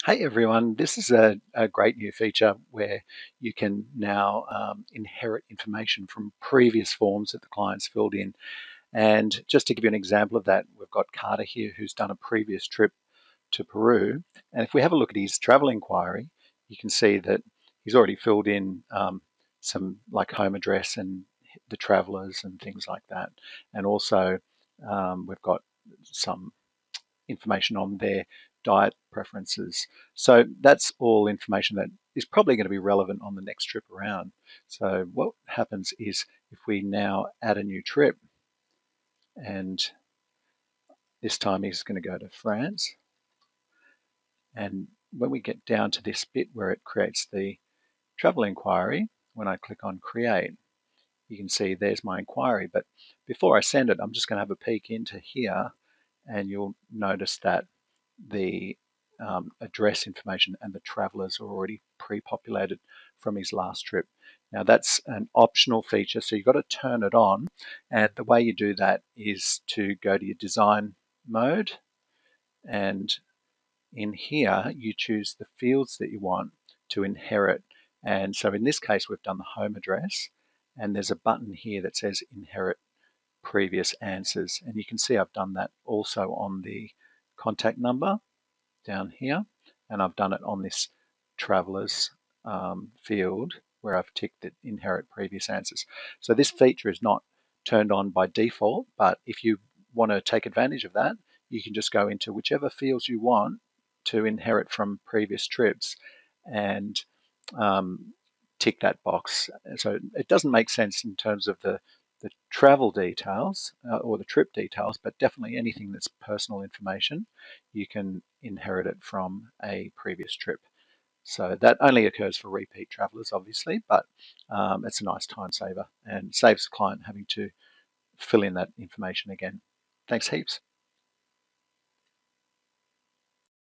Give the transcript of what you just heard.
Hey everyone, this is a great new feature where you can now inherit information from previous forms that the client's filled in. And just to give you an example of that, we've got Carter here who's done a previous trip to Peru. And if we have a look at his travel inquiry, you can see that he's already filled in some like home address and the travelers and things like that. And also we've got some information on their diet preferences. So that's all information that is probably going to be relevant on the next trip around. So what happens is if we now add a new trip, and this time he's going to go to France, and when we get down to this bit where it creates the travel inquiry, when I click on create, you can see there's my inquiry. But before I send it, I'm just going to have a peek into here, and you'll notice that the address information and the travelers are already pre-populated from his last trip. Now that's an optional feature, so you've got to turn it on. And the way you do that is to go to your design mode, and in here you choose the fields that you want to inherit. And so in this case, we've done the home address, and there's a button here that says inherit previous answers. And you can see I've done that also on the contact number down here, and I've done it on this travelers field where I've ticked that inherit previous answers. So this feature is not turned on by default, but if you want to take advantage of that, you can just go into whichever fields you want to inherit from previous trips and um, tick that box. So it doesn't make sense in terms of the travel details or the trip details, but definitely anything that's personal information, you can inherit it from a previous trip. So that only occurs for repeat travelers, obviously, but it's a nice time saver and saves the client having to fill in that information again. Thanks heaps.